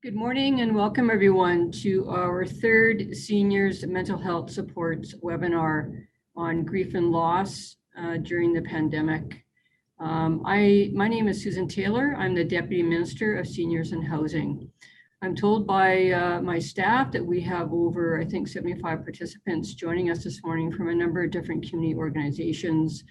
Good morning and welcome everyone to our third Seniors Mental Health Supports webinar on grief and loss during the pandemic. My name is Susan Taylor. I'm the Deputy Minister of Seniors and Housing. I'm told by my staff that we have over, I think, 75 participants joining us this morning from a number of different community organizations.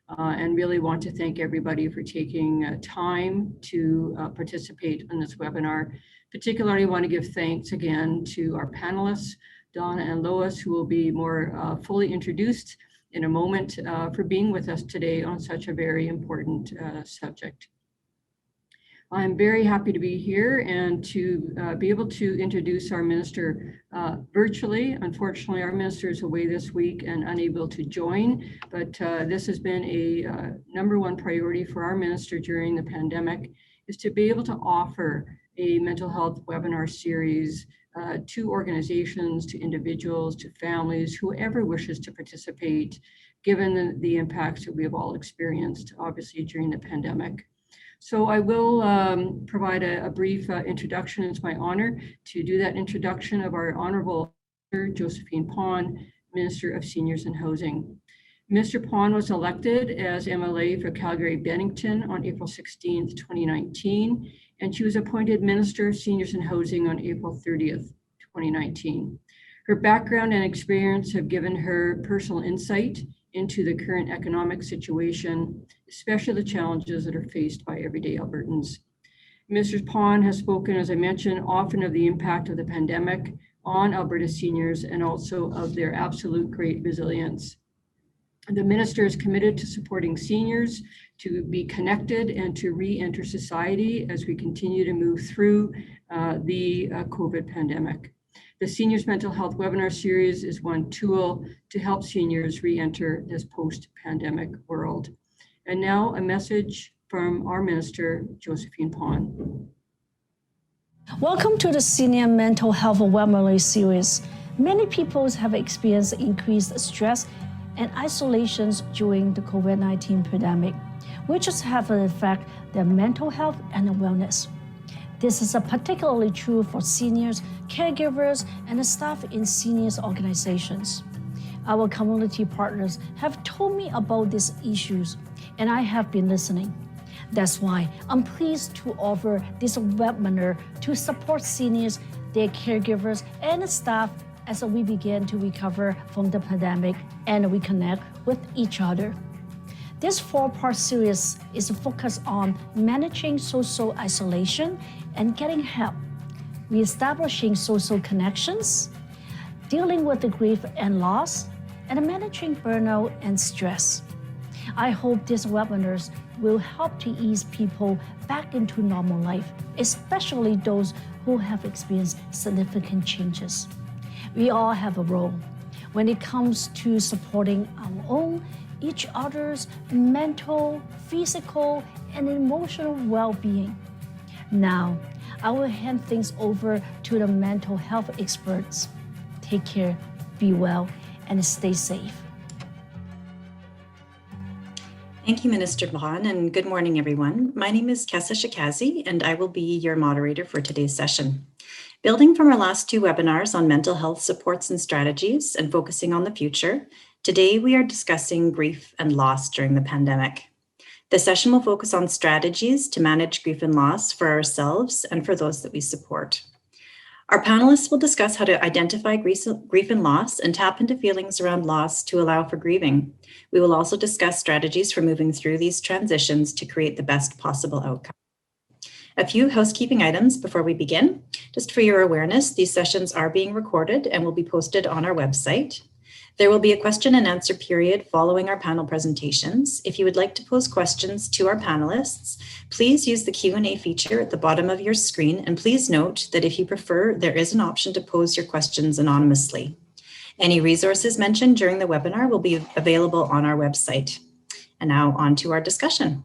And really want to thank everybody for taking time to participate in this webinar. Particularly want to give thanks again to our panelists, Donna and Lois, who will be more fully introduced in a moment, for being with us today on such a very important subject. I'm very happy to be here and to be able to introduce our minister virtually. Unfortunately, our minister is away this week and unable to join, but this has been a number one priority for our minister during the pandemic, is to be able to offer a mental health webinar series to organizations, to individuals, to families, whoever wishes to participate, given the impacts that we have all experienced, obviously, during the pandemic. So I will provide a brief introduction. It's my honor to do that introduction of our Honorable Josephine Pon, Minister of Seniors and Housing. Mr. Pon was elected as MLA for Calgary-Bennington on April 16th, 2019, and she was appointed Minister of Seniors and Housing on April 30th, 2019. Her background and experience have given her personal insight into the current economic situation, especially the challenges that are faced by everyday Albertans. Mr. Pon has spoken, as I mentioned, often of the impact of the pandemic on Alberta seniors and also of their absolute great resilience. The minister is committed to supporting seniors to be connected and to re-enter society as we continue to move through the COVID pandemic. The Seniors Mental Health webinar series is one tool to help seniors re-enter this post-pandemic world. And now a message from our Minister, Josephine Pon. Welcome to the Senior Mental Health webinar series. Many people have experienced increased stress and isolations during the COVID-19 pandemic, which has had an effect on their mental health and wellness. This is particularly true for seniors, caregivers, and the staff in seniors organizations. Our community partners have told me about these issues, and I have been listening. That's why I'm pleased to offer this webinar to support seniors, their caregivers, and the staff as we begin to recover from the pandemic and reconnect with each other. This four-part series is focused on managing social isolation and getting help, reestablishing social connections, dealing with the grief and loss, and managing burnout and stress. I hope these webinars will help to ease people back into normal life, especially those who have experienced significant changes. We all have a role when it comes to supporting our own, each other's mental, physical, and emotional well-being. Now, I will hand things over to the mental health experts. Take care, be well, and stay safe. Thank you, Minister Pon, and good morning, everyone. My name is Kessa Shikazi, and I will be your moderator for today's session. Building from our last two webinars on mental health supports and strategies and focusing on the future, today we are discussing grief and loss during the pandemic. The session will focus on strategies to manage grief and loss for ourselves and for those that we support. Our panelists will discuss how to identify grief and loss and tap into feelings around loss to allow for grieving. We will also discuss strategies for moving through these transitions to create the best possible outcome. A few housekeeping items before we begin. Just for your awareness, these sessions are being recorded and will be posted on our website. There will be a question and answer period following our panel presentations. If you would like to pose questions to our panelists, please use the Q&A feature at the bottom of your screen, and please note that if you prefer, there is an option to pose your questions anonymously. Any resources mentioned during the webinar will be available on our website. And now on to our discussion.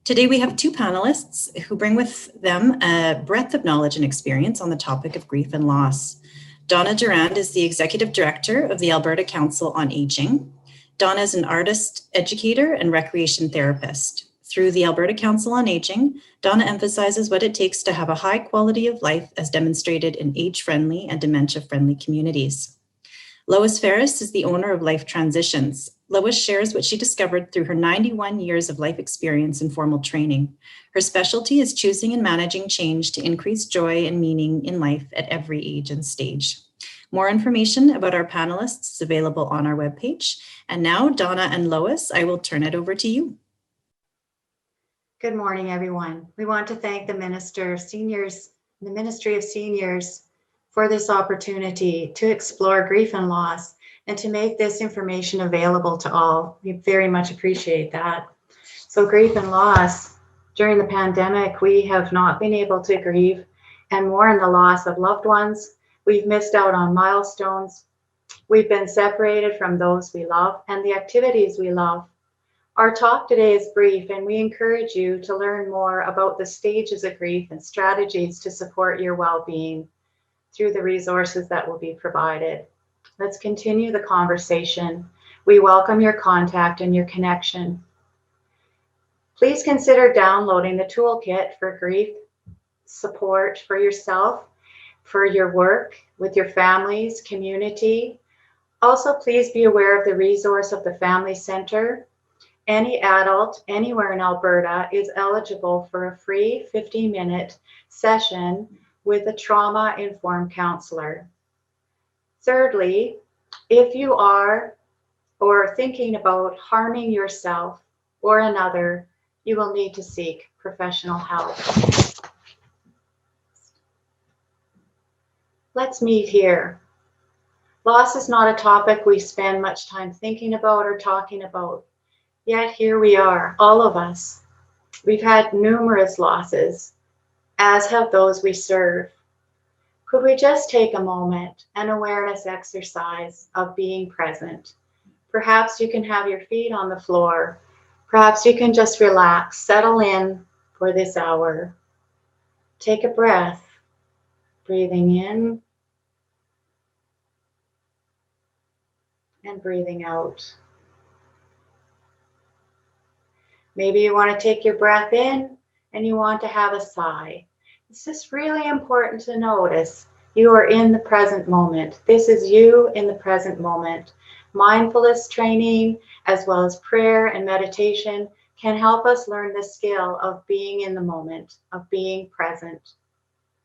Today we have two panelists who bring with them a breadth of knowledge and experience on the topic of grief and loss. Donna Durand is the Executive Director of the Alberta Council on Aging. Donna is an artist, educator, and recreation therapist. Through the Alberta Council on Aging, Donna emphasizes what it takes to have a high quality of life as demonstrated in age-friendly and dementia-friendly communities. Lois Ferris is the owner of Life Transitions. Lois shares what she discovered through her 91 years of life experience and formal training. Her specialty is choosing and managing change to increase joy and meaning in life at every age and stage. More information about our panelists is available on our webpage. And now, Donna and Lois, I will turn it over to you. Good morning, everyone. We want to thank the Ministry of Seniors for this opportunity to explore grief and loss and to make this information available to all. We very much appreciate that. So grief and loss, during the pandemic, we have not been able to grieve and mourn the loss of loved ones. We've missed out on milestones. We've been separated from those we love and the activities we love. Our talk today is brief, and we encourage you to learn more about the stages of grief and strategies to support your well-being through the resources that will be provided. Let's continue the conversation. We welcome your contact and your connection. Please consider downloading the toolkit for grief support for yourself, for your work, with your families, community. Also, please be aware of the resource of the Family Center. Any adult anywhere in Alberta is eligible for a free 15-minute session with a trauma-informed counselor. Thirdly, if you are or thinking about harming yourself or another, you will need to seek professional help. Let's meet here. Loss is not a topic we spend much time thinking about or talking about. Yet here we are, all of us. We've had numerous losses, as have those we serve. Could we just take a moment, an awareness exercise of being present? Perhaps you can have your feet on the floor. Perhaps you can just relax, settle in for this hour. Take a breath, breathing in and breathing out. Maybe you want to take your breath in and you want to have a sigh. It's just really important to notice you are in the present moment. This is you in the present moment. Mindfulness training, as well as prayer and meditation, can help us learn the skill of being in the moment, of being present.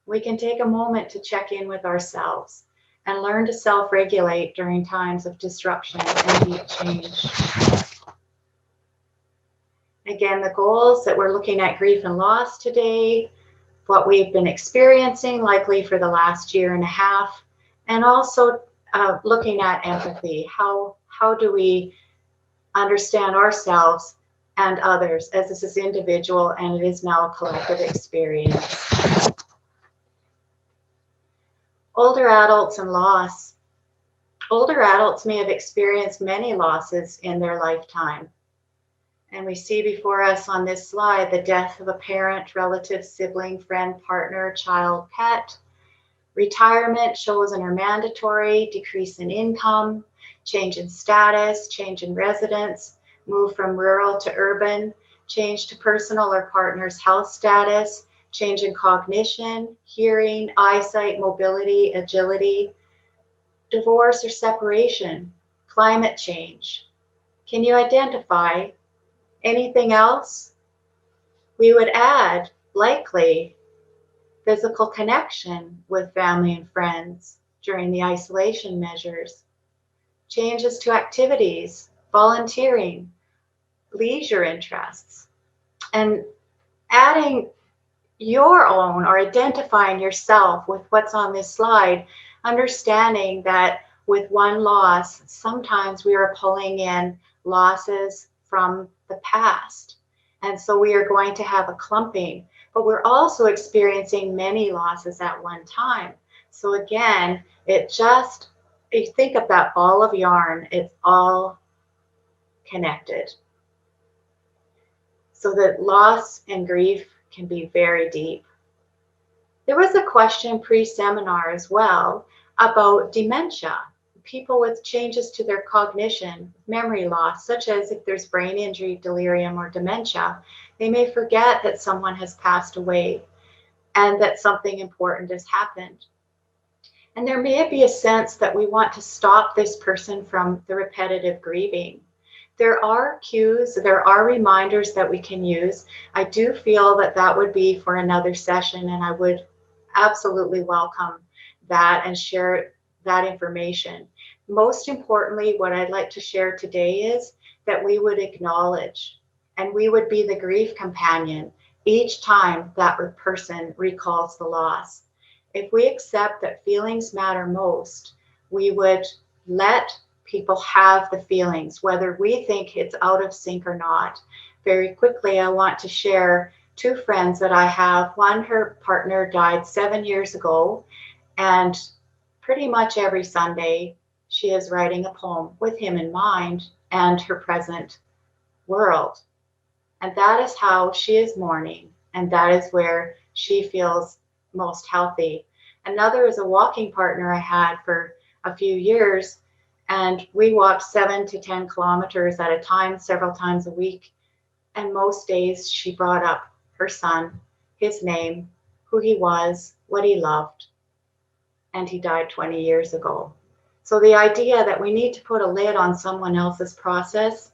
We can take a moment to check in with ourselves and learn to self-regulate during times of disruption and deep change. Again, the goals that we're looking at grief and loss today, what we've been experiencing likely for the last year and a half, and also looking at empathy. How do we understand ourselves and others, as this is individual and it is now a collective experience. Older adults and loss. Older adults may have experienced many losses in their lifetime. And we see before us on this slide the death of a parent, relative, sibling, friend, partner, child, pet. Retirement, chosen or mandatory, decrease in income, change in status, change in residence, move from rural to urban, change to personal or partner's health status, change in cognition, hearing, eyesight, mobility, agility, divorce or separation, climate change. Can you identify anything else? We would add, likely, physical connection with family and friends during the isolation measures, changes to activities, volunteering, leisure interests, and adding your own or identifying yourself with what's on this slide, understanding that with one loss, sometimes we are pulling in losses from the past. And so we are going to have a clumping, but we're also experiencing many losses at one time. So again, you think of that ball of yarn, it's all connected. So that loss and grief can be very deep. There was a question pre-seminar as well about dementia. People with changes to their cognition, memory loss, such as if there's brain injury, delirium, or dementia, They may forget that someone has passed away and that something important has happened. And there may be a sense that we want to stop this person from the repetitive grieving. There are cues, there are reminders that we can use. I do feel that that would be for another session, and I would absolutely welcome that and share that information. Most importantly, what I'd like to share today is that we would acknowledge and we would be the grief companion each time that person recalls the loss. If we accept that feelings matter most, we would let people have the feelings, whether we think it's out of sync or not. Very quickly, I want to share two friends that I have. One, her partner died 7 years ago, and pretty much every Sunday, she is writing a poem with him in mind and her present world. And that is how she is mourning, and that is where she feels most healthy. Another is a walking partner I had for a few years, and we walked 7 to 10 kilometers at a time, several times a week. And most days she brought up her son, his name, who he was, what he loved, and he died 20 years ago. So the idea that we need to put a lid on someone else's process,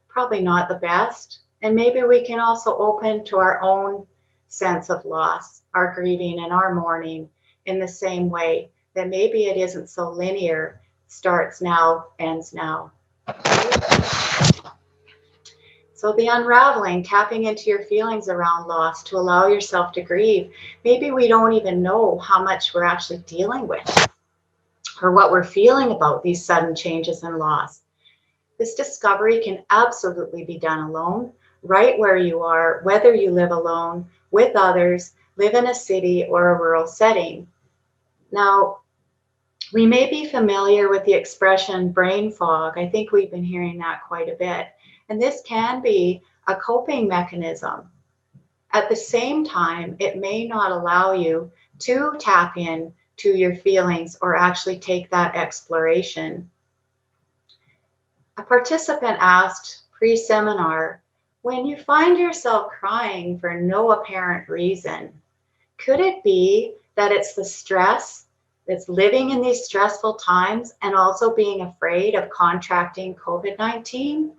probably not the best. And maybe we can also open to our own sense of loss, our grieving and our mourning in the same way, that maybe it isn't so linear, starts now, ends now. So the unraveling, tapping into your feelings around loss to allow yourself to grieve. Maybe we don't even know how much we're actually dealing with or what we're feeling about these sudden changes in loss. This discovery can absolutely be done alone, right where you are, whether you live alone, with others, live in a city or a rural setting. Now, we may be familiar with the expression brain fog. I think we've been hearing that quite a bit. And this can be a coping mechanism. At the same time, it may not allow you to tap in to your feelings or actually take that exploration. A participant asked pre-seminar, when you find yourself crying for no apparent reason, could it be that it's the stress that's living in these stressful times and also being afraid of contracting COVID-19?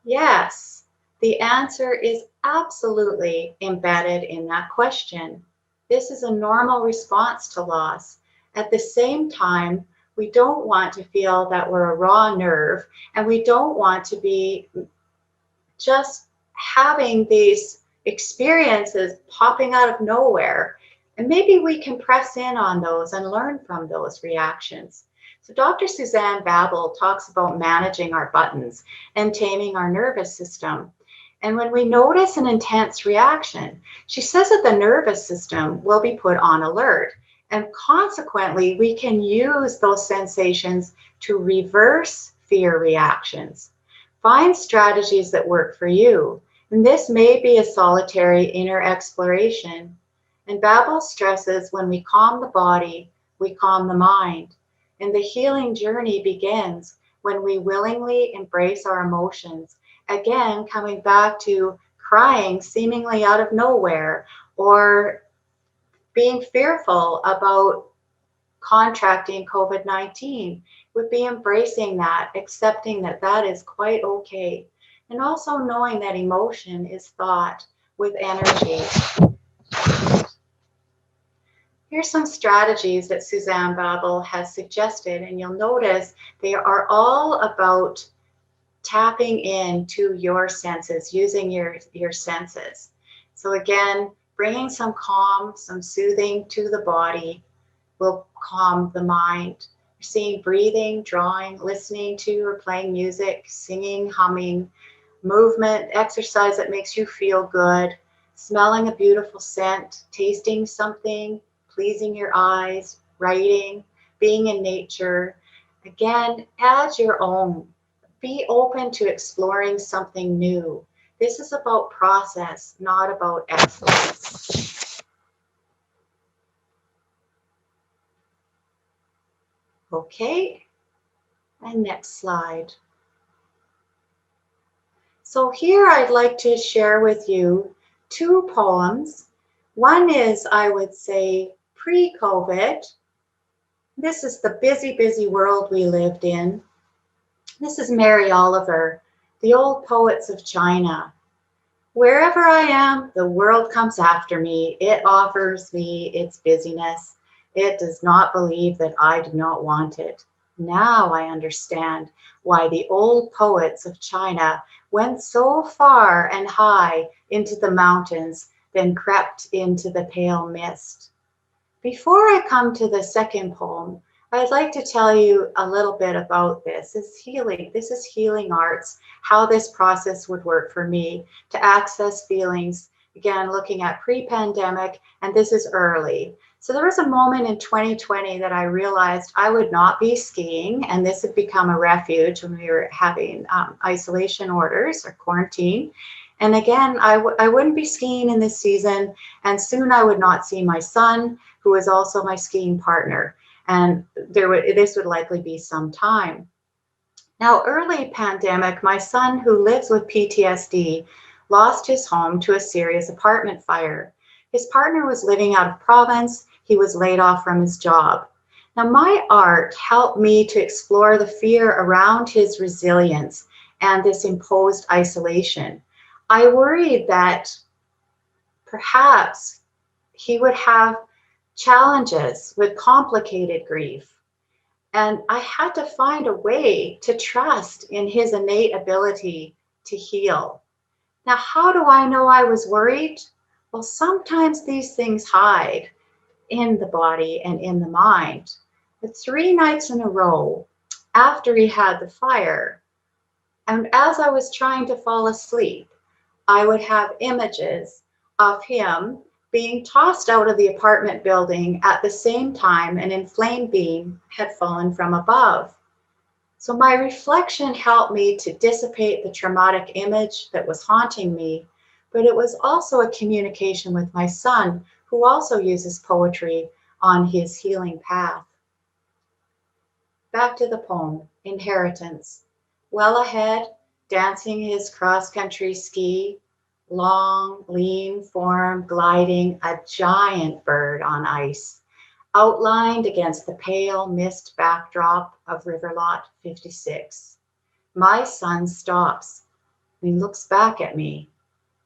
Yes, the answer is absolutely embedded in that question. This is a normal response to loss. At the same time, we don't want to feel that we're a raw nerve, and we don't want to be just having these experiences popping out of nowhere. And maybe we can press in on those and learn from those reactions. So Dr. Suzanne Babel talks about managing our buttons and taming our nervous system. And when we notice an intense reaction, she says that the nervous system will be put on alert. And consequently, we can use those sensations to reverse fear reactions. Find strategies that work for you. And this may be a solitary inner exploration. And Babel stresses when we calm the body, we calm the mind. And the healing journey begins when we willingly embrace our emotions. Again, coming back to crying seemingly out of nowhere, or being fearful about contracting COVID-19, would be embracing that, accepting that that is quite okay. And also knowing that emotion is thought with energy. Here's some strategies that Suzanne Babel has suggested, and you'll notice they are all about tapping into your senses, using your senses. So again, bringing some calm, some soothing to the body will calm the mind. You're seeing breathing, drawing, listening to or playing music, singing, humming, movement, exercise that makes you feel good, smelling a beautiful scent, tasting something, pleasing your eyes, writing, being in nature. Again, add your own. Be open to exploring something new. This is about process, not about excellence. Okay, and next slide. So here I'd like to share with you two poems. One is, I would say, pre-COVID. This is the busy, busy world we lived in. This is Mary Oliver, the old poets of China. Wherever I am, the world comes after me. It offers me its busyness. It does not believe that I do not want it. Now I understand why the old poets of China went so far and high into the mountains, then crept into the pale mist. Before I come to the second poem, I'd like to tell you a little bit about this. This is healing arts, how this process would work for me to access feelings. Again, looking at pre-pandemic, and this is early. So there was a moment in 2020 that I realized I would not be skiing, and this had become a refuge when we were having isolation orders or quarantine. And again, I wouldn't be skiing in this season, and soon I would not see my son, who is also my skiing partner. And this would likely be some time. Now, early pandemic, my son, who lives with PTSD, lost his home to a serious apartment fire. His partner was living out of province. He was laid off from his job. Now, my art helped me to explore the fear around his resilience and this imposed isolation. I worried that perhaps he would have challenges with complicated grief. And I had to find a way to trust in his innate ability to heal. Now, how do I know I was worried? Well, sometimes these things hide in the body and in the mind. But 3 nights in a row after he had the fire, and as I was trying to fall asleep, I would have images of him being tossed out of the apartment building at the same time an inflamed beam had fallen from above. So my reflection helped me to dissipate the traumatic image that was haunting me, but it was also a communication with my son, who also uses poetry on his healing path. Back to the poem, Inheritance. Well ahead, dancing his cross-country ski, long, lean form gliding, a giant bird on ice, outlined against the pale mist backdrop of River Lot 56. My son stops. He looks back at me.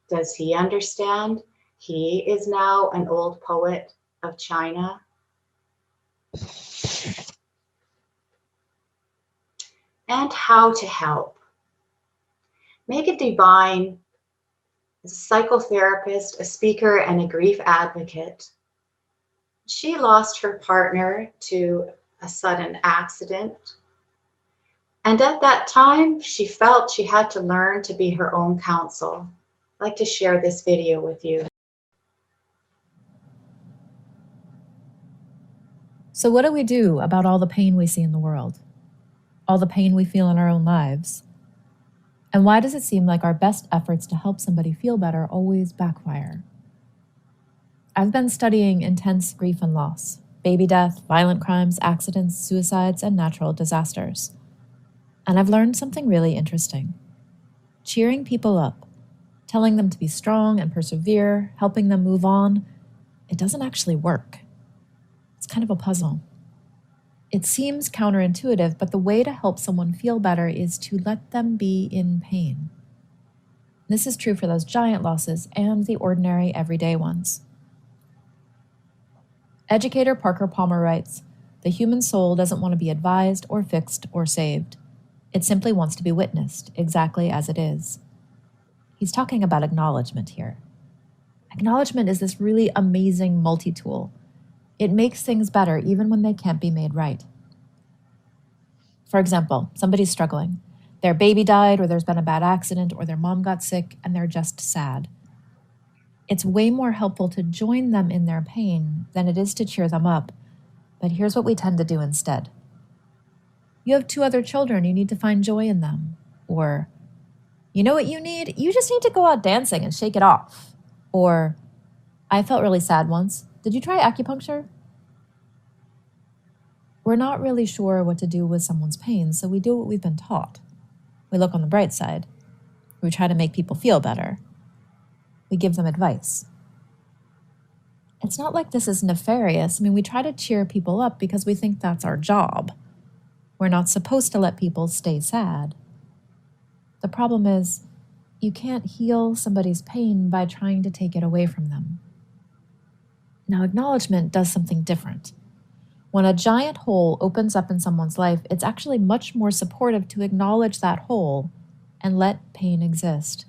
Does he understand? He is now an old poet of China. And how to help. Megan Devine is a psychotherapist, a speaker, and a grief advocate. She lost her partner to a sudden accident. And at that time, she felt she had to learn to be her own counsel. I'd like to share this video with you. So what do we do about all the pain we see in the world? All the pain we feel in our own lives? And why does it seem like our best efforts to help somebody feel better always backfire? I've been studying intense grief and loss, baby death, violent crimes, accidents, suicides, and natural disasters. And I've learned something really interesting. Cheering people up, telling them to be strong and persevere, helping them move on, it doesn't actually work. It's kind of a puzzle. It seems counterintuitive, but the way to help someone feel better is to let them be in pain. This is true for those giant losses and the ordinary, everyday ones. Educator Parker Palmer writes, "The human soul doesn't want to be advised or fixed or saved. It simply wants to be witnessed exactly as it is." He's talking about acknowledgement here. Acknowledgement is this really amazing multi-tool. It makes things better even when they can't be made right. For example, somebody's struggling. Their baby died, or there's been a bad accident, or their mom got sick, and they're just sad. It's way more helpful to join them in their pain than it is to cheer them up. But here's what we tend to do instead. You have 2 other children, you need to find joy in them. Or, you know what you need? You just need to go out dancing and shake it off. Or, I felt really sad once. Did you try acupuncture? We're not really sure what to do with someone's pain, so we do what we've been taught. We look on the bright side. We try to make people feel better. We give them advice. It's not like this is nefarious. I mean, we try to cheer people up because we think that's our job. We're not supposed to let people stay sad. The problem is, you can't heal somebody's pain by trying to take it away from them. Now, acknowledgement does something different. When a giant hole opens up in someone's life, it's actually much more supportive to acknowledge that hole and let pain exist.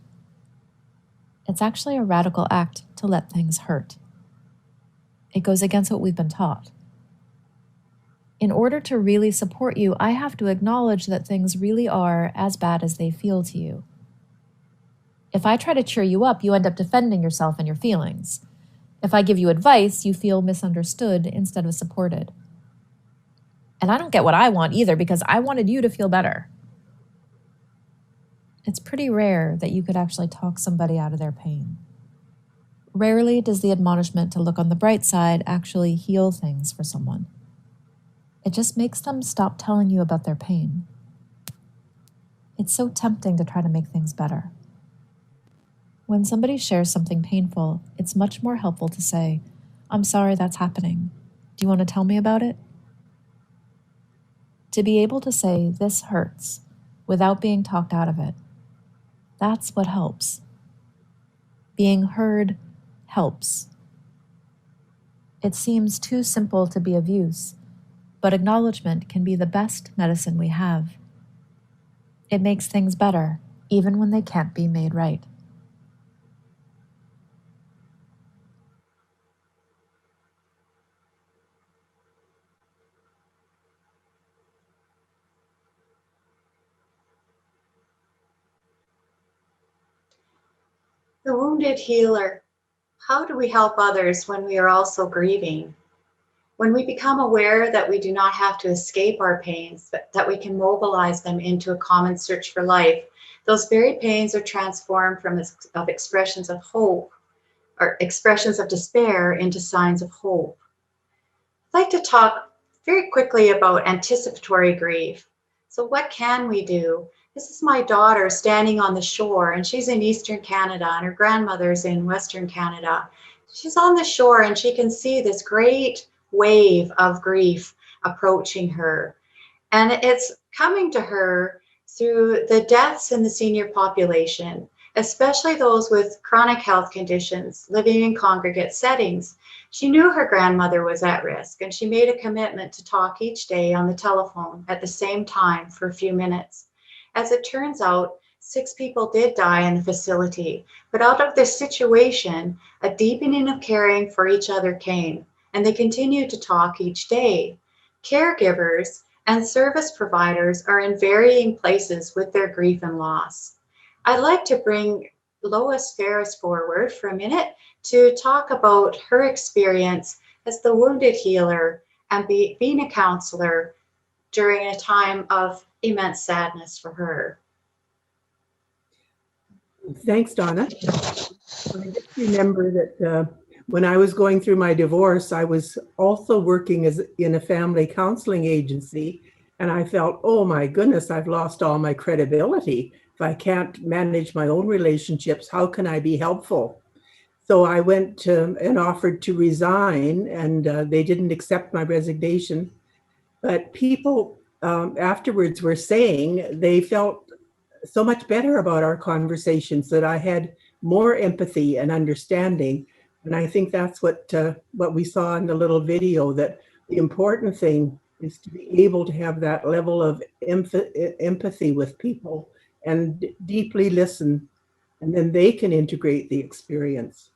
It's actually a radical act to let things hurt. It goes against what we've been taught. In order to really support you, I have to acknowledge that things really are as bad as they feel to you. If I try to cheer you up, you end up defending yourself and your feelings. If I give you advice, you feel misunderstood instead of supported. And I don't get what I want either because I wanted you to feel better. It's pretty rare that you could actually talk somebody out of their pain. Rarely does the admonishment to look on the bright side actually heal things for someone. It just makes them stop telling you about their pain. It's so tempting to try to make things better. When somebody shares something painful, it's much more helpful to say, "I'm sorry that's happening. Do you want to tell me about it?" To be able to say, "This hurts," without being talked out of it, that's what helps. Being heard helps. It seems too simple to be of use, but acknowledgement can be the best medicine we have. It makes things better, even when they can't be made right. The wounded healer. How do we help others when we are also grieving? When we become aware that we do not have to escape our pains, but that we can mobilize them into a common search for life, those very pains are transformed from expressions of hope or expressions of despair into signs of hope. I'd like to talk very quickly about anticipatory grief. So what can we do? This is my daughter standing on the shore, and she's in Eastern Canada, and her grandmother's in Western Canada. She's on the shore, and she can see this great wave of grief approaching her. And it's coming to her through the deaths in the senior population, especially those with chronic health conditions living in congregate settings. She knew her grandmother was at risk, and she made a commitment to talk each day on the telephone at the same time for a few minutes. As it turns out, 6 people did die in the facility, but out of this situation, a deepening of caring for each other came, and they continued to talk each day. Caregivers and service providers are in varying places with their grief and loss. I'd like to bring Lois Ferris forward for a minute to talk about her experience as the wounded healer and being a counselor during a time of immense sadness for her. Thanks, Donna. I just remember that when I was going through my divorce, I was also working in a family counseling agency, and I felt, oh my goodness, I've lost all my credibility. If I can't manage my own relationships, how can I be helpful? So I went and offered to resign, and they didn't accept my resignation. But people afterwards were saying they felt so much better about our conversations, that I had more empathy and understanding. And I think that's what we saw in the little video, that the important thing is to be able to have that level of empathy with people and deeply listen, and then they can integrate the experience.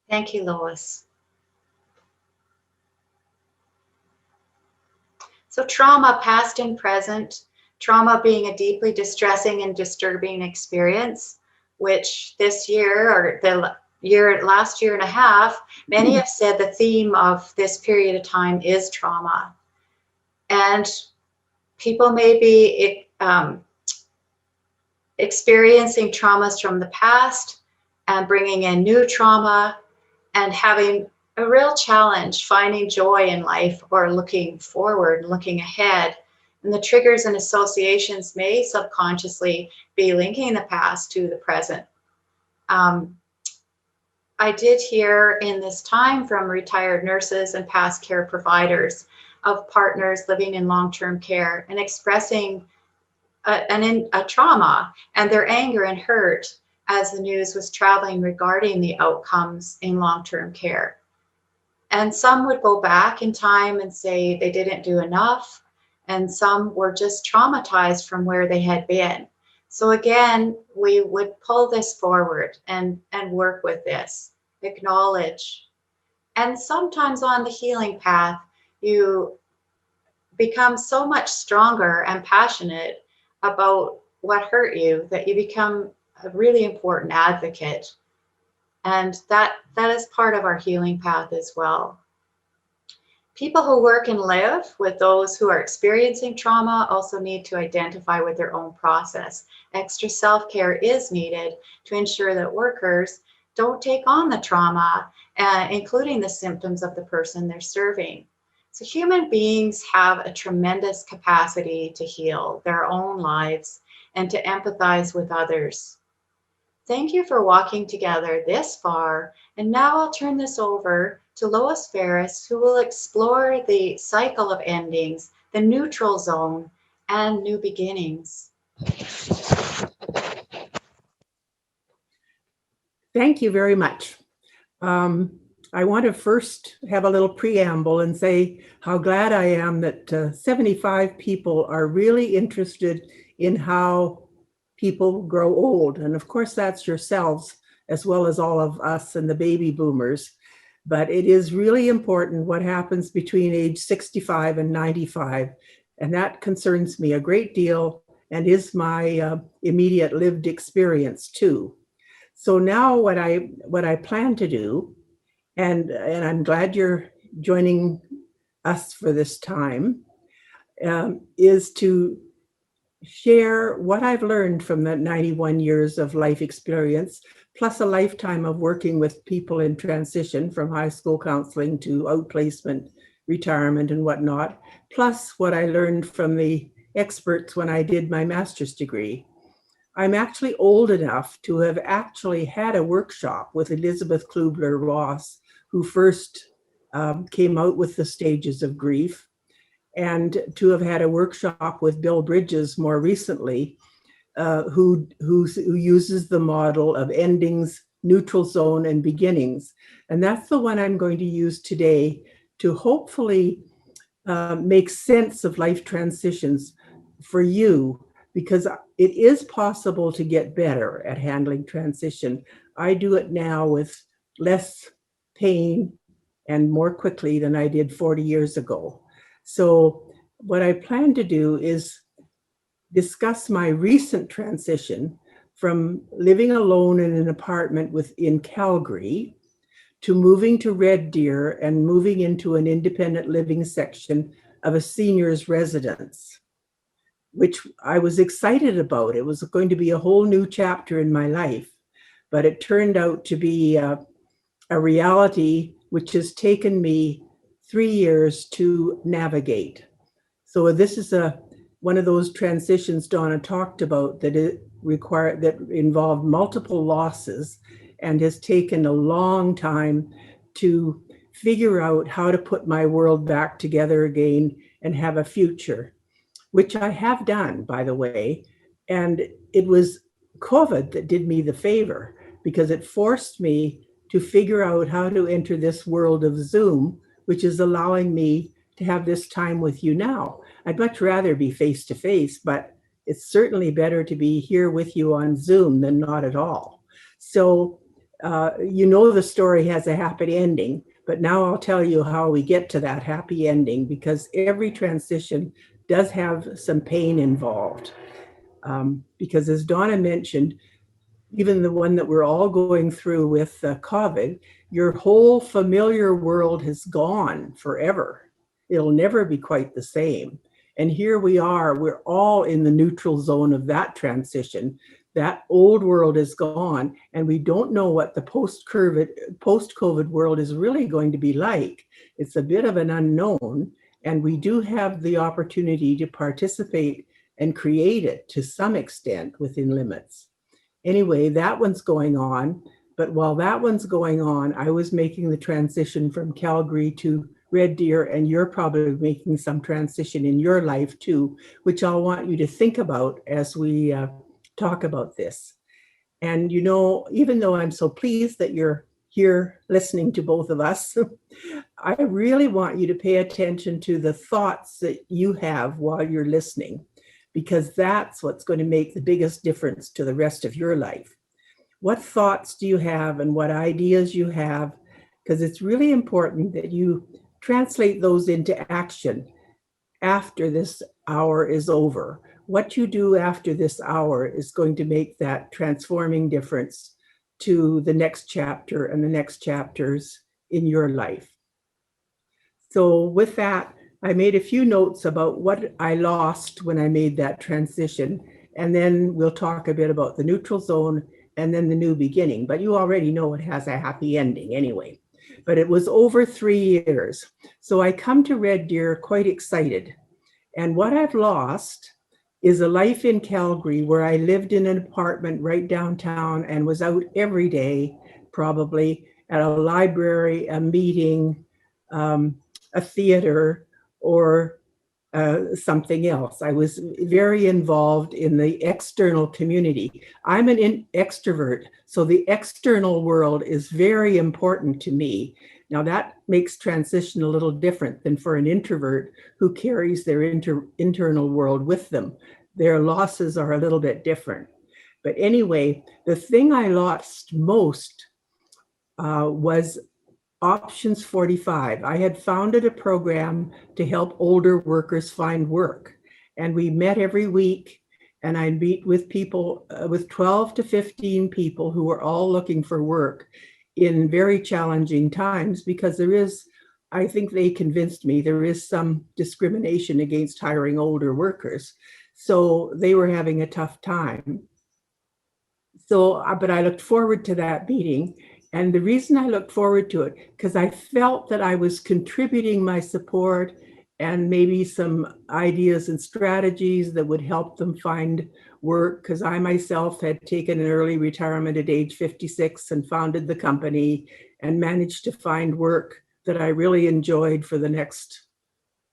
Thank you, Lois. So trauma, past and present, trauma being a deeply distressing and disturbing experience, which this year or the last year and a half, many have said the theme of this period of time is trauma. And people may be experiencing traumas from the past and bringing in new trauma and having a real challenge finding joy in life or looking forward, looking ahead And the triggers and associations may subconsciously be linking the past to the present. I did hear in this time from retired nurses and past care providers of partners living in long-term care and expressing a trauma and their anger and hurt as the news was traveling regarding the outcomes in long-term care. And some would go back in time and say they didn't do enough, and some were just traumatized from where they had been. So again, we would pull this forward and work with this, acknowledge. And sometimes on the healing path, you become so much stronger and passionate about what hurt you that you become a really important advocate. And that is part of our healing path as well. People who work and live with those who are experiencing trauma also need to identify with their own process. Extra self-care is needed to ensure that workers don't take on the trauma, including the symptoms of the person they're serving. So human beings have a tremendous capacity to heal their own lives and to empathize with others. Thank you for walking together this far. And now I'll turn this over to Lois Ferris, who will explore the cycle of endings, the neutral zone, and new beginnings. Thank you very much. I want to first have a little preamble and say how glad I am that 75 people are really interested in how people grow old. And of course, that's yourselves, as well as all of us and the baby boomers. But it is really important what happens between age 65 and 95. And that concerns me a great deal and is my immediate lived experience too. So now what I plan to do, and I'm glad you're joining us for this time, is to share what I've learned from the 91 years of life experience, plus a lifetime of working with people in transition from high school counseling to outplacement, retirement and whatnot, plus what I learned from the experts when I did my master's degree. I'm actually old enough to have actually had a workshop with Elizabeth Kubler-Ross, who first came out with the stages of grief, and to have had a workshop with Bill Bridges more recently, who uses the model of endings, neutral zone, and beginnings. And that's the one I'm going to use today to hopefully make sense of life transitions for you, because it is possible to get better at handling transition. I do it now with less pain and more quickly than I did 40 years ago. So what I plan to do is discuss my recent transition from living alone in an apartment in Calgary to moving to Red Deer and moving into an independent living section of a senior's residence, which I was excited about. It was going to be a whole new chapter in my life, but it turned out to be a reality which has taken me 3 years to navigate. So this is one of those transitions Donna talked about that involved multiple losses and has taken a long time to figure out how to put my world back together again and have a future, which I have done, by the way. And it was COVID that did me the favor, because it forced me to figure out how to enter this world of Zoom, which is allowing me to have this time with you now. I'd much rather be face to face, but it's certainly better to be here with you on Zoom than not at all. So, the story has a happy ending, but now I'll tell you how we get to that happy ending, because every transition does have some pain involved. Because as Donna mentioned, even the one that we're all going through with COVID, your whole familiar world has gone forever. It'll never be quite the same. And here we are, we're all in the neutral zone of that transition. That old world is gone, and we don't know what the post-COVID world is really going to be like. It's a bit of an unknown, And we do have the opportunity to participate and create it to some extent within limits. Anyway, that one's going on. But while that one's going on, I was making the transition from Calgary to Red Deer, and you're probably making some transition in your life too, which I'll want you to think about as we talk about this. And you know, even though I'm so pleased that you're here listening to both of us, I really want you to pay attention to the thoughts that you have while you're listening, because that's what's going to make the biggest difference to the rest of your life. What thoughts do you have and what ideas you have? Because it's really important that you translate those into action after this hour is over. What you do after this hour is going to make that transforming difference to the next chapter and the next chapters in your life. So with that, I made a few notes about what I lost when I made that transition, and then we'll talk a bit about the neutral zone and then the new beginning. But you already know it has a happy ending anyway. But it was over 3 years. So I come to Red Deer quite excited. And what I've lost is a life in Calgary where I lived in an apartment right downtown and was out every day, probably at a library, a meeting, a theater, or something else. I was very involved in the external community. I'm an extrovert, so the external world is very important to me. Now that makes transition a little different than for an introvert who carries their internal world with them. Their losses are a little bit different. But anyway, the thing I lost most was Options 45. I had founded a program to help older workers find work. And we met every week, and I meet with people, with 12 to 15 people who were all looking for work in very challenging times, because there is, I think they convinced me, there is some discrimination against hiring older workers. So they were having a tough time. So, but I looked forward to that meeting. And the reason I looked forward to it, because I felt that I was contributing my support and maybe some ideas and strategies that would help them find work, because I myself had taken an early retirement at age 56 and founded the company and managed to find work that I really enjoyed for the next,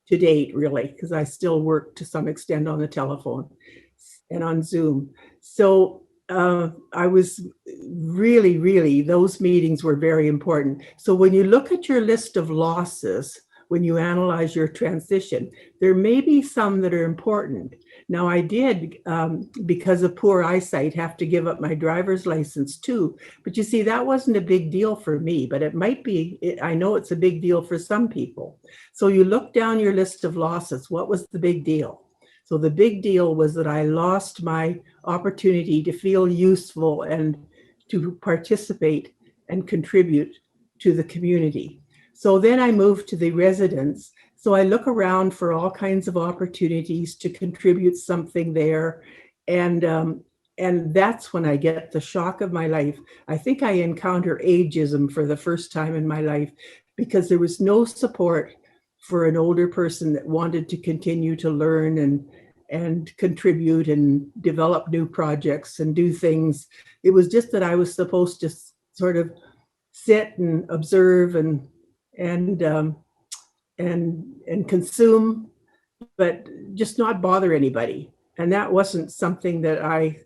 to date, really, because I still work to some extent on the telephone and on Zoom. So I was really, those meetings were very important. So when you look at your list of losses, when you analyze your transition, there may be some that are important. Now I did, because of poor eyesight, have to give up my driver's license too. But you see, that wasn't a big deal for me, but it might be, I know it's a big deal for some people. So you look down your list of losses, what was the big deal? So the big deal was that I lost my opportunity to feel useful and to participate and contribute to the community. So then I moved to the residence. So I look around for all kinds of opportunities to contribute something there. And that's when I get the shock of my life. I think I encounter ageism for the first time in my life, because there was no support for an older person that wanted to continue to learn and contribute and develop new projects and do things. It was just that I was supposed to sort of sit and observe and consume, but just not bother anybody. And that wasn't something that I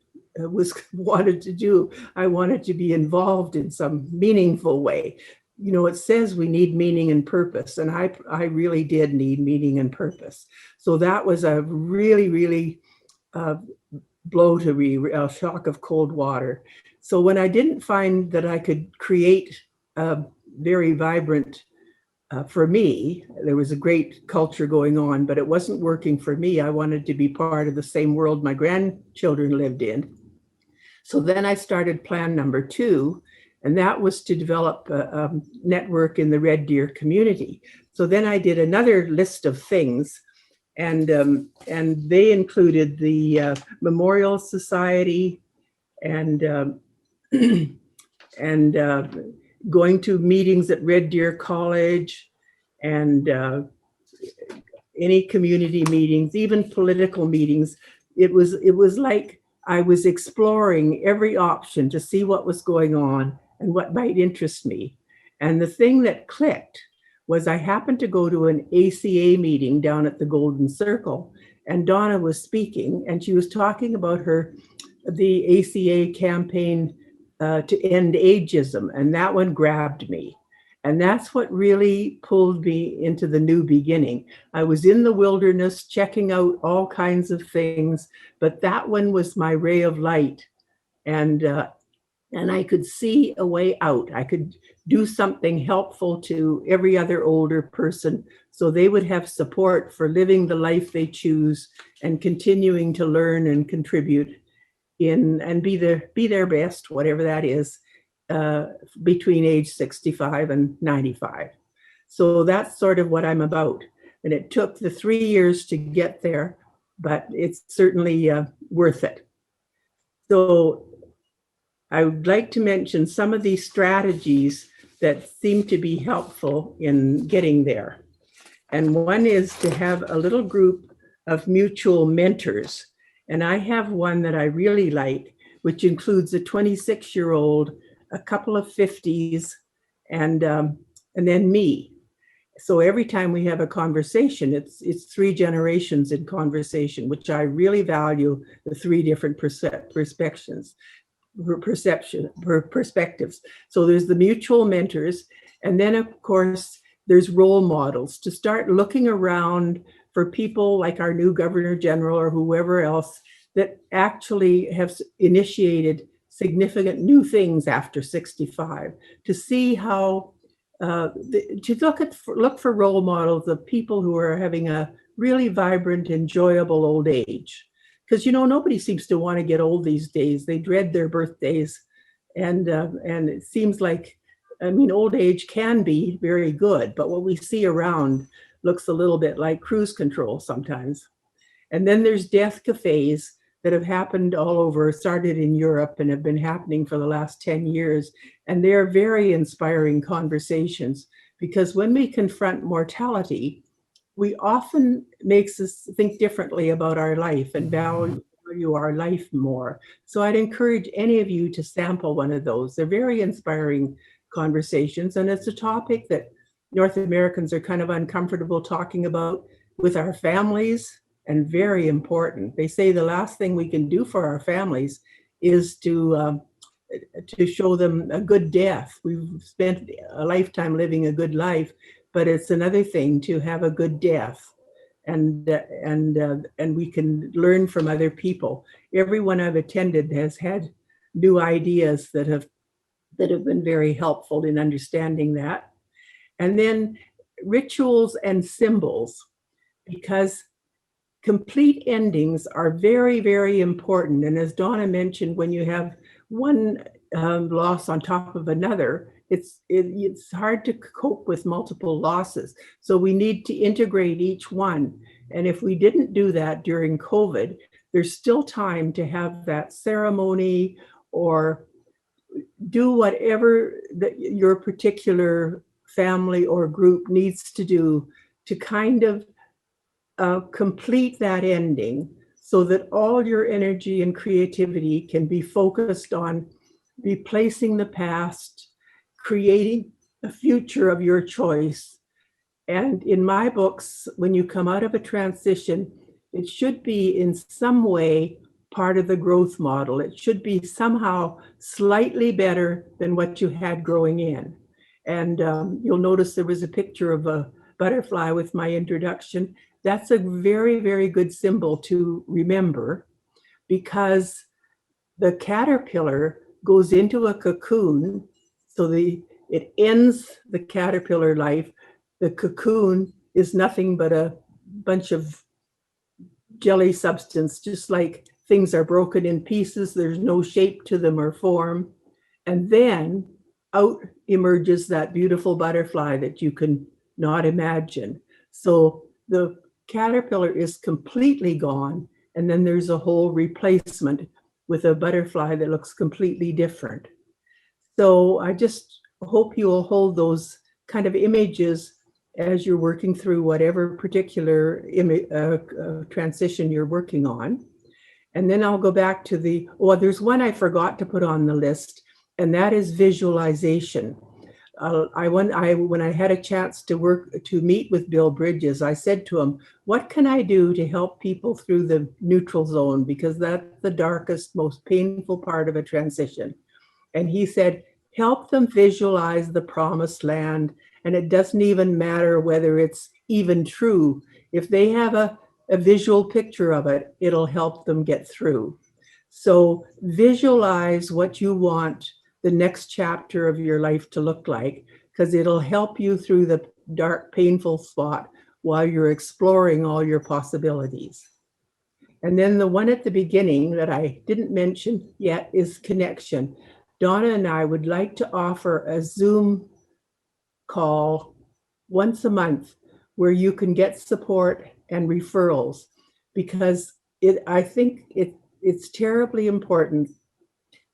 wanted to do. I wanted to be involved in some meaningful way. You know, it says we need meaning and purpose, and I really did need meaning and purpose. So that was a really blow to me, a shock of cold water. So when I didn't find that I could create a very vibrant, for me, there was a great culture going on, but it wasn't working for me. I wanted to be part of the same world my grandchildren lived in. So then I started plan number 2, and that was to develop a network in the Red Deer community. So then I did another list of things, and they included the Memorial Society and going to meetings at Red Deer College and any community meetings, even political meetings. It was like I was exploring every option to see what was going on and what might interest me. And the thing that clicked was I happened to go to an ACA meeting down at the Golden Circle, and Donna was speaking, and she was talking about the ACA campaign to end ageism, and that one grabbed me. And that's what really pulled me into the new beginning. I was in the wilderness checking out all kinds of things, but that one was my ray of light. And I could see a way out. I could do something helpful to every other older person so they would have support for living the life they choose and continuing to learn and contribute and be their best, whatever that is, between age 65 and 95. So that's sort of what I'm about. And it took the 3 years to get there, but it's certainly worth it. So I would like to mention some of these strategies that seem to be helpful in getting there. And one is to have a little group of mutual mentors. And I have one that I really like, which includes a 26-year-old, a couple of 50s, and then me. So every time we have a conversation, it's 3 generations in conversation, which I really value, the 3 different perspectives. So there's the mutual mentors, and then of course there's role models to start looking around for people like our new Governor General or whoever else that actually have initiated significant new things after 65, to see how to look for role models of people who are having a really vibrant, enjoyable old age. Because nobody seems to want to get old these days. They dread their birthdays, and it seems like, old age can be very good, but what we see around looks a little bit like cruise control sometimes. And then there's death cafes that have happened all over, started in Europe and have been happening for the last 10 years. And they're very inspiring conversations, because when we confront mortality, we often makes us think differently about our life and value our life more. So I'd encourage any of you to sample one of those. They're very inspiring conversations. And it's a topic that North Americans are kind of uncomfortable talking about with our families, and very important. They say the last thing we can do for our families is to show them a good death. We've spent a lifetime living a good life, but it's another thing to have a good death, and we can learn from other people. Everyone I've attended has had new ideas that have been very helpful in understanding that. And then rituals and symbols, because complete endings are very, very important. And as Donna mentioned, when you have one loss on top of another, it's hard to cope with multiple losses. So we need to integrate each one. And if we didn't do that during COVID, there's still time to have that ceremony or do whatever that your particular family or group needs to do to kind of complete that ending, so that all your energy and creativity can be focused on replacing the past, creating a future of your choice. And in my books, when you come out of a transition, it should be in some way part of the growth model. It should be somehow slightly better than what you had growing in. And you'll notice there was a picture of a butterfly with my introduction. That's a very, very good symbol to remember, because the caterpillar goes into a cocoon. So it ends the caterpillar life. The cocoon is nothing but a bunch of jelly substance, just like things are broken in pieces. There's no shape to them or form. And then out emerges that beautiful butterfly that you can not imagine. So the caterpillar is completely gone, and then there's a whole replacement with a butterfly that looks completely different. So I just hope you will hold those kind of images as you're working through whatever particular transition you're working on. And then I'll go back to there's one I forgot to put on the list, and that is visualization. When I had a chance to meet with Bill Bridges, I said to him, what can I do to help people through the neutral zone? Because that's the darkest, most painful part of a transition. And he said, help them visualize the promised land. And it doesn't even matter whether it's even true. If they have a visual picture of it, it'll help them get through. So visualize what you want the next chapter of your life to look like, because it'll help you through the dark, painful spot while you're exploring all your possibilities. And then the one at the beginning that I didn't mention yet is connection. Donna and I would like to offer a Zoom call once a month where you can get support and referrals, because I think it's terribly important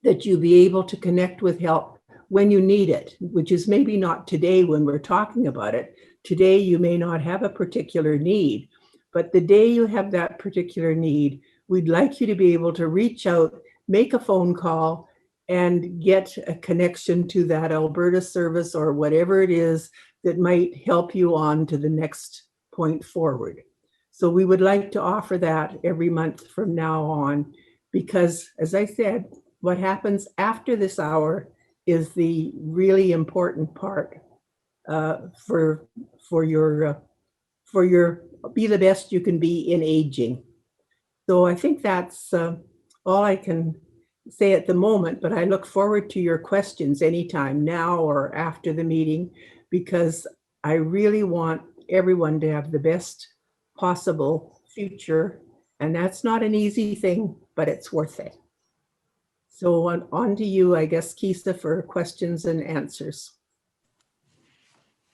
that you be able to connect with help when you need it, which is maybe not today when we're talking about it. Today, you may not have a particular need, but the day you have that particular need, we'd like you to be able to reach out, make a phone call, and get a connection to that Alberta service or whatever it is that might help you on to the next point forward. So we would like to offer that every month from now on, because as I said, what happens after this hour is the really important part for your be the best you can be in aging. So I think that's all I can say at the moment, but I look forward to your questions anytime now or after the meeting, because I really want everyone to have the best possible future. And that's not an easy thing, but it's worth it. So on to you, I guess, Kisa, for questions and answers.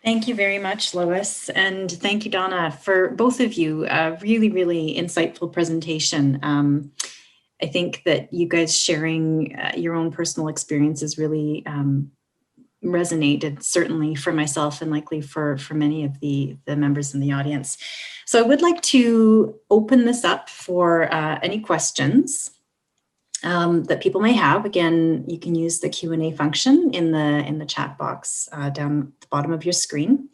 Thank you very much, Lois. And thank you, Donna, for both of you. A really, really insightful presentation. I think that you guys sharing your own personal experiences really resonated, certainly for myself and likely for many of the members in the audience. So I would like to open this up for any questions that people may have. Again, you can use the Q&A function in the chat box down at the bottom of your screen.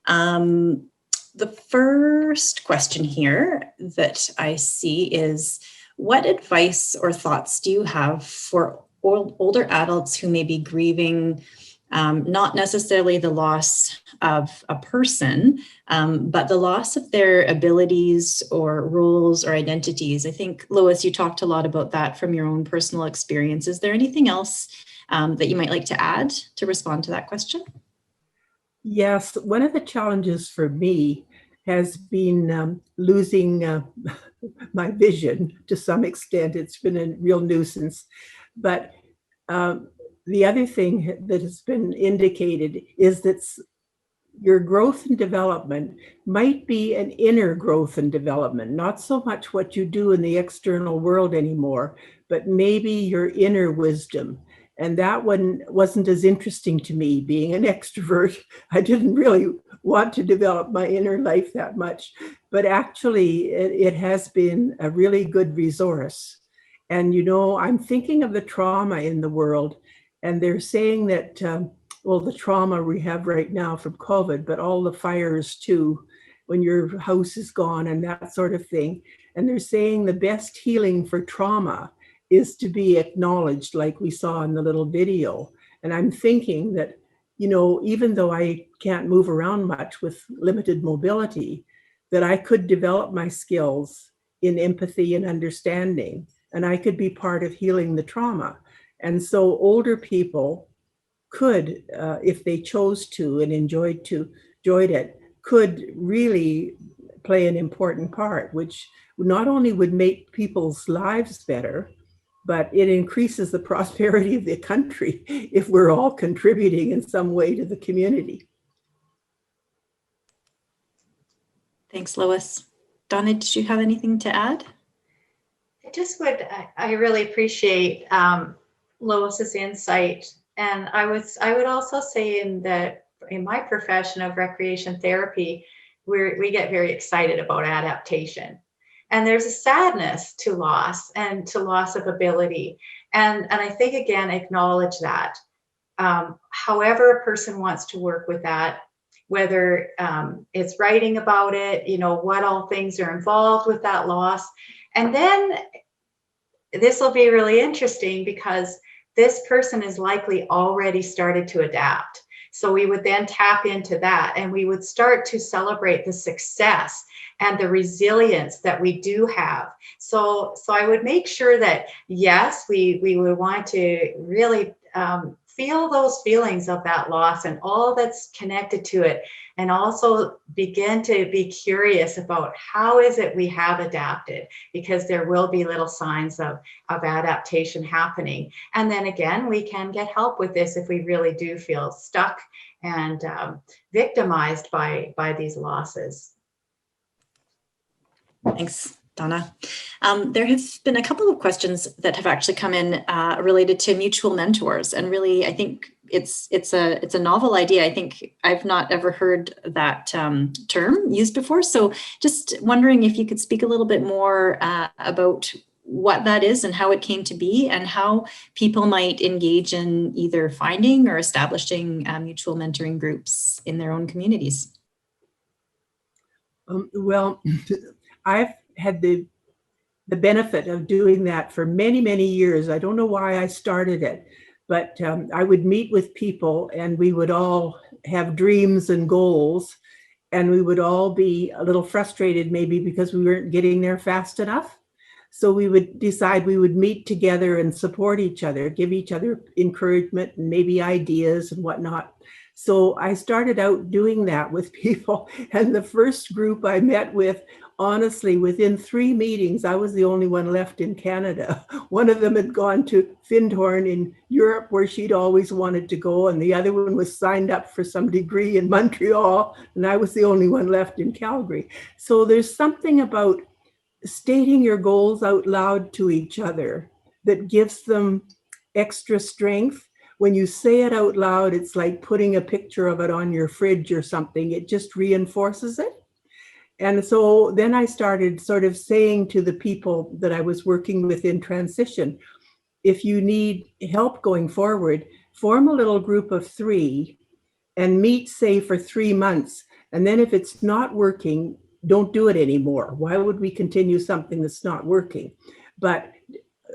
The first question here that I see is, what advice or thoughts do you have for older adults who may be grieving not necessarily the loss of a person, but the loss of their abilities or roles or identities? I think, Lois, you talked a lot about that from your own personal experience. Is there anything else that you might like to add to respond to that question? Yes, one of the challenges for me has been losing my vision to some extent. It's been a real nuisance. But the other thing that has been indicated is that your growth and development might be an inner growth and development, not so much what you do in the external world anymore, but maybe your inner wisdom. And that one wasn't as interesting to me, being an extrovert. I didn't really want to develop my inner life that much, but actually it has been a really good resource. And, you know, I'm thinking of the trauma in the world, and they're saying that, well, the trauma we have right now from COVID, but all the fires too, when your house is gone and that sort of thing. And they're saying the best healing for trauma is to be acknowledged, like we saw in the little video. And I'm thinking that, you know, even though I can't move around much with limited mobility, that I could develop my skills in empathy and understanding, and I could be part of healing the trauma. And so older people could, if they chose to and enjoyed it, could really play an important part, which not only would make people's lives better, but it increases the prosperity of the country if we're all contributing in some way to the community. Thanks, Lois. Donna, did you have anything to add? I really appreciate Lois's insight. And I would also say in that in my profession of recreation therapy, we get very excited about adaptation. And there's a sadness to loss and to loss of ability. And I think, again, acknowledge that. However a person wants to work with that, whether it's writing about it, what all things are involved with that loss. And then this will be really interesting because this person is likely already started to adapt. So we would then tap into that and we would start to celebrate the success and the resilience that we do have. So I would make sure that, yes, we would want to really feel those feelings of that loss and all that's connected to it. And also begin to be curious about how is it we have adapted, because there will be little signs of adaptation happening. And then again, we can get help with this if we really do feel stuck and victimized by these losses. Thanks, Donna. There have been a couple of questions that have actually come in related to mutual mentors, and really, I think it's a novel idea. I think I've not ever heard that term used before. So, just wondering if you could speak a little bit more about what that is and how it came to be, and how people might engage in either finding or establishing mutual mentoring groups in their own communities. Well, I've had the benefit of doing that for many, many years. I don't know why I started it, but I would meet with people and we would all have dreams and goals, and we would all be a little frustrated maybe because we weren't getting there fast enough. So we would decide we would meet together and support each other, give each other encouragement and maybe ideas and whatnot. So I started out doing that with people. And the first group I met with, honestly, within 3 meetings, I was the only one left in Canada. One of them had gone to Findhorn in Europe, where she'd always wanted to go. And the other one was signed up for some degree in Montreal. And I was the only one left in Calgary. So there's something about stating your goals out loud to each other that gives them extra strength. When you say it out loud, it's like putting a picture of it on your fridge or something. It just reinforces it. And so then I started sort of saying to the people that I was working with in transition, if you need help going forward, form a little group of 3 and meet, say, for 3 months. And then if it's not working, don't do it anymore. Why would we continue something that's not working? But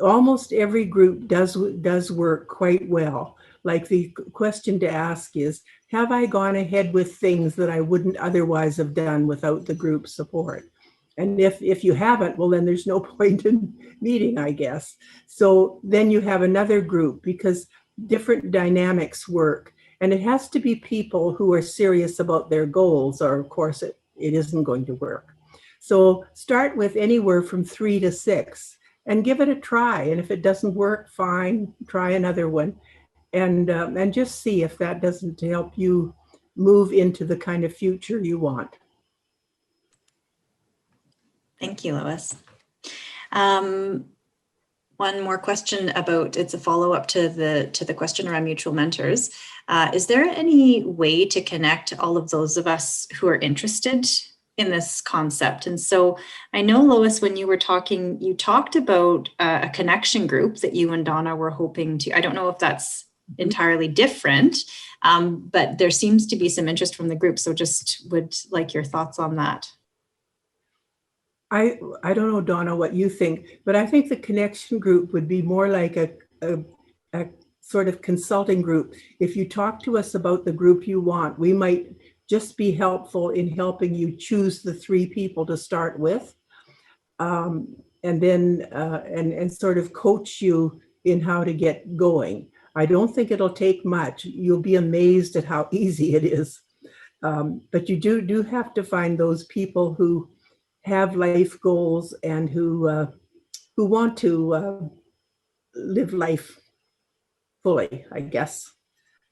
almost every group does work quite well. Like the question to ask is, have I gone ahead with things that I wouldn't otherwise have done without the group support? And if you haven't, well, then there's no point in meeting, I guess. So then you have another group, because different dynamics work. And it has to be people who are serious about their goals, or of course it isn't going to work. So start with anywhere from 3 to 6 and give it a try. And if it doesn't work, fine, try another one. And just see if that doesn't help you move into the kind of future you want. Thank you, Lois. One more question about, it's a follow-up to the question around mutual mentors. Is there any way to connect all of those of us who are interested in this concept? And so I know, Lois, when you were talking, you talked about a connection group that you and Donna were hoping to, I don't know if that's entirely different, but there seems to be some interest from the group. So just would like your thoughts on that. I don't know, Donna, what you think, but I think the connection group would be more like a sort of consulting group. If you talk to us about the group you want, we might just be helpful in helping you choose the 3 people to start with, and then and sort of coach you in how to get going. I don't think it'll take much. You'll be amazed at how easy it is. But you do have to find those people who have life goals and who want to live life fully, I guess.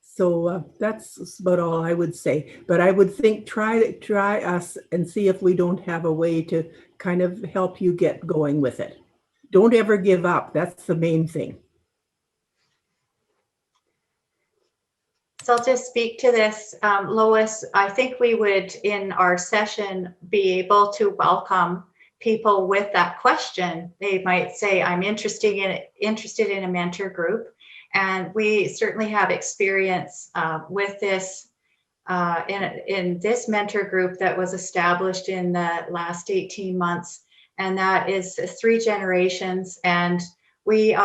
So that's about all I would say. But I would think try us and see if we don't have a way to kind of help you get going with it. Don't ever give up. That's the main thing. So I'll just speak to this. Lois, I think we would in our session be able to welcome people with that question. They might say, I'm interested in a mentor group. And we certainly have experience with this in this mentor group that was established in the last 18 months. And that is 3 generations. And we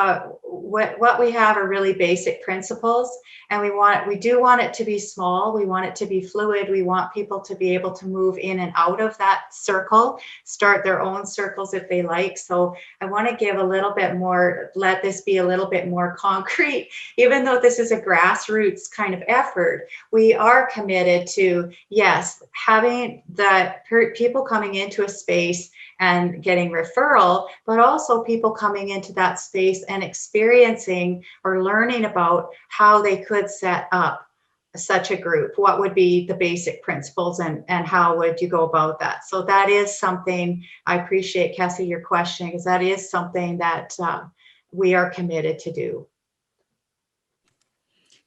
what we have are really basic principles, and we do want it to be small. We want it to be fluid. We want people to be able to move in and out of that circle, start their own circles if they like. So I want to give a little bit more, let this be a little bit more concrete. Even though this is a grassroots kind of effort, we are committed to, yes, having that people coming into a space and getting referral, but also people coming into that space and experiencing or learning about how they could set up such a group. What would be the basic principles and how would you go about that? So that is something, I appreciate, Cassie, your question, because that is something that we are committed to do.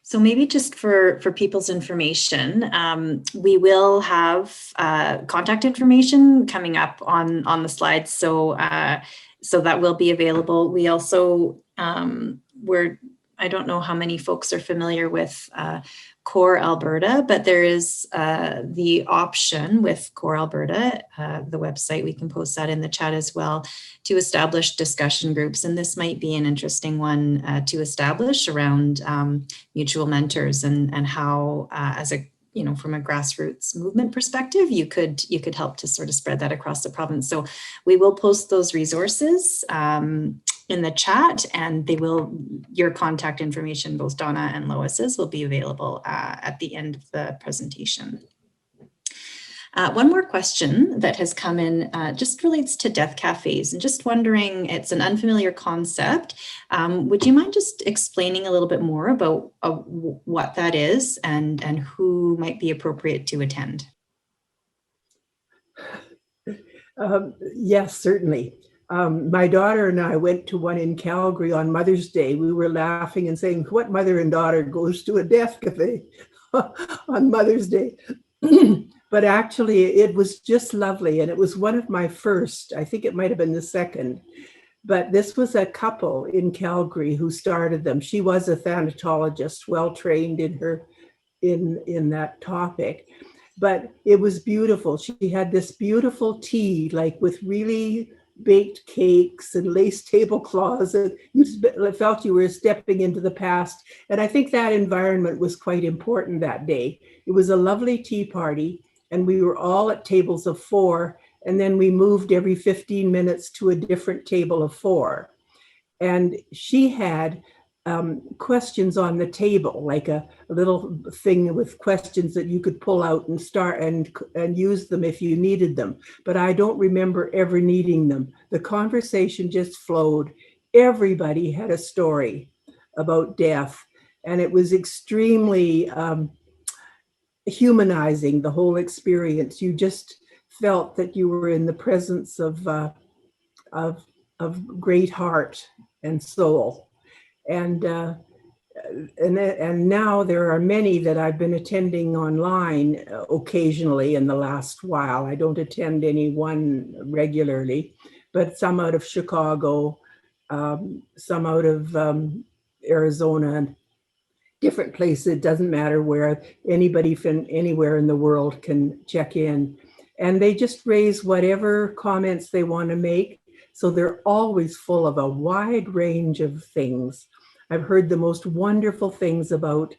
So maybe just for people's information, we will have contact information coming up on the slides. So that will be available. We also, I don't know how many folks are familiar with Core Alberta, but there is the option with Core Alberta, the website, we can post that in the chat as well, to establish discussion groups. And this might be an interesting one to establish around mutual mentors and how, as a, you know, from a grassroots movement perspective, you could help to sort of spread that across the province. So we will post those resources in the chat, and your contact information, both Donna and Lois's, will be available at the end of the presentation. One more question that has come in just relates to death cafes, and just wondering, it's an unfamiliar concept. Would you mind just explaining a little bit more about what that is and who might be appropriate to attend? Yes, certainly. My daughter and I went to one in Calgary on Mother's Day. We were laughing and saying, what mother and daughter goes to a death cafe on Mother's Day? But actually, it was just lovely. And it was one of my first, I think it might have been the second. But this was a couple in Calgary who started them. She was a thanatologist, well trained in that topic. But it was beautiful. She had this beautiful tea, like with really baked cakes and lace tablecloths, and you felt you were stepping into the past. And I think that environment was quite important that day. It was a lovely tea party, and we were all at tables of 4, and then we moved every 15 minutes to a different table of 4. And she had questions on the table, like a little thing with questions that you could pull out and start and use them if you needed them. But I don't remember ever needing them. The conversation just flowed. Everybody had a story about death, and it was extremely humanizing, the whole experience. You just felt that you were in the presence of great heart and soul. And now there are many that I've been attending online occasionally in the last while. I don't attend any one regularly, but some out of Chicago, some out of Arizona, different places. It doesn't matter where. Anybody from anywhere in the world can check in. And they just raise whatever comments they want to make. So they're always full of a wide range of things. I've heard the most wonderful things about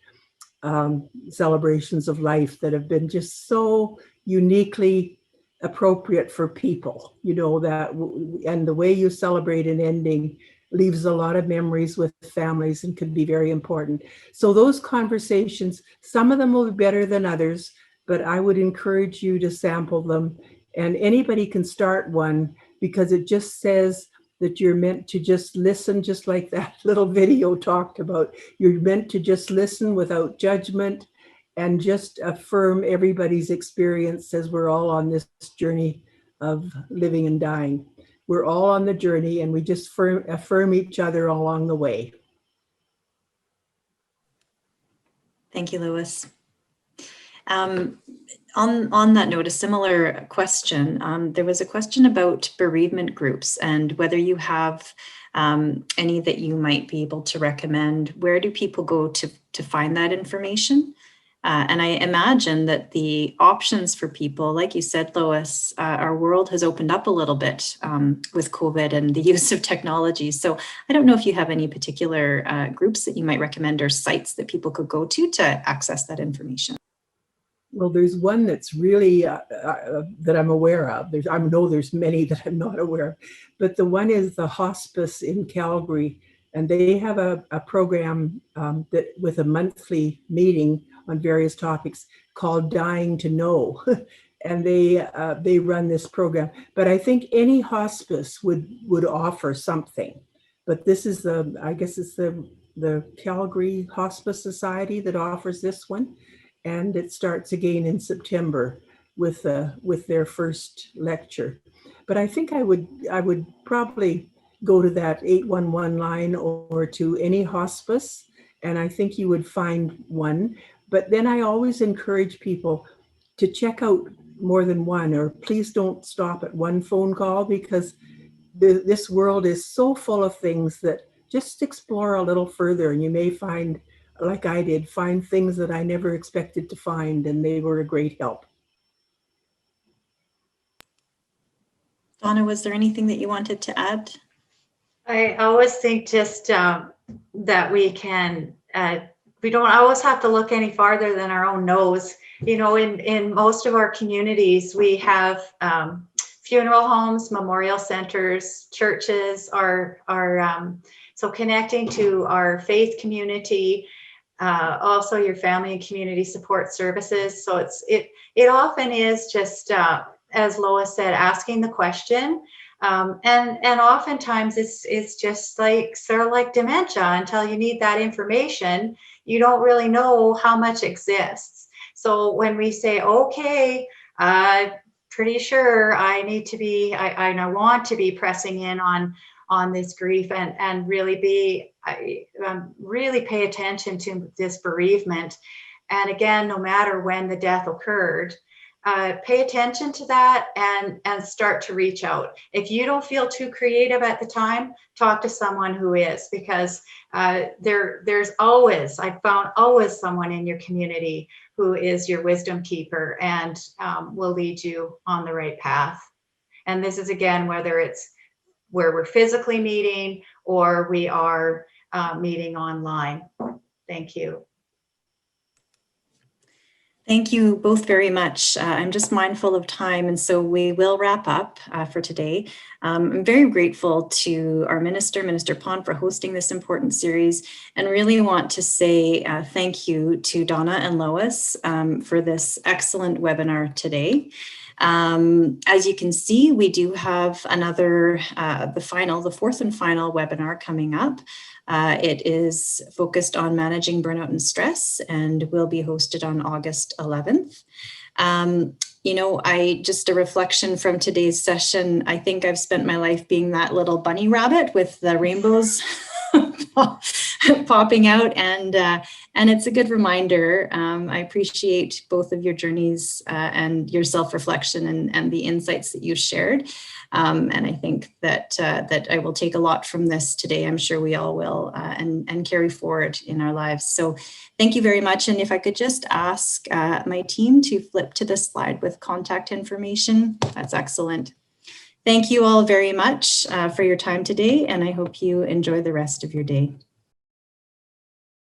celebrations of life that have been just so uniquely appropriate for people, you know, that, and the way you celebrate an ending leaves a lot of memories with families and can be very important. So those conversations, some of them will be better than others, but I would encourage you to sample them, and anybody can start one, because it just says that you're meant to just listen, just like that little video talked about. You're meant to just listen without judgment and just affirm everybody's experience, as we're all on this journey of living and dying. We're all on the journey, and we just affirm each other along the way. Thank you, Lois. On that note, a similar question. There was a question about bereavement groups and whether you have any that you might be able to recommend. Where do people go to find that information? And I imagine that the options for people, like you said, Lois, our world has opened up a little bit with COVID and the use of technology. So I don't know if you have any particular groups that you might recommend or sites that people could go to access that information. Well, there's one that's really that I'm aware of. I know there's many that I'm not aware of, but the one is the hospice in Calgary, and they have a program that with a monthly meeting on various topics called Dying to Know, and they run this program. But I think any hospice would offer something. But this is I guess it's the Calgary Hospice Society that offers this one. And it starts again in September with their first lecture. But I think I would probably go to that 811 line or to any hospice, and I think you would find one. But then I always encourage people to check out more than one, or please don't stop at one phone call, because this world is so full of things that just explore a little further, and you may find, like I did, find things that I never expected to find, and they were a great help. Donna, was there anything that you wanted to add? I always think just that we don't always have to look any farther than our own nose. You know, in most of our communities, we have funeral homes, memorial centers, churches, so connecting to our faith community, also your family and community support services. So it often is just, as Lois said, asking the question. And oftentimes it's just like sort of like dementia. Until you need that information, you don't really know how much exists. So when we say, okay, pretty sure I need to be, I want to be pressing in on this grief and really really pay attention to this bereavement. And again, no matter when the death occurred, pay attention to that and start to reach out. If you don't feel too creative at the time, talk to someone who is, because there's always, I've found always someone in your community who is your wisdom keeper and will lead you on the right path. And this is, again, whether it's where we're physically meeting or we are meeting online. Thank you. Thank you both very much. I'm just mindful of time, and so we will wrap up for today. I'm very grateful to our Minister Pond, for hosting this important series, and really want to say thank you to Donna and Lois for this excellent webinar today. As you can see, we do have another, the fourth and final webinar coming up. It is focused on managing burnout and stress and will be hosted on August 11th. You know, just a reflection from today's session, I think I've spent my life being that little bunny rabbit with the rainbows popping out, and it's a good reminder. I appreciate both of your journeys and your self-reflection and the insights that you shared. And I think that I will take a lot from this today. I'm sure we all will, and carry forward in our lives. So thank you very much. And if I could just ask my team to flip to the slide with contact information, that's excellent. Thank you all very much for your time today, and I hope you enjoy the rest of your day.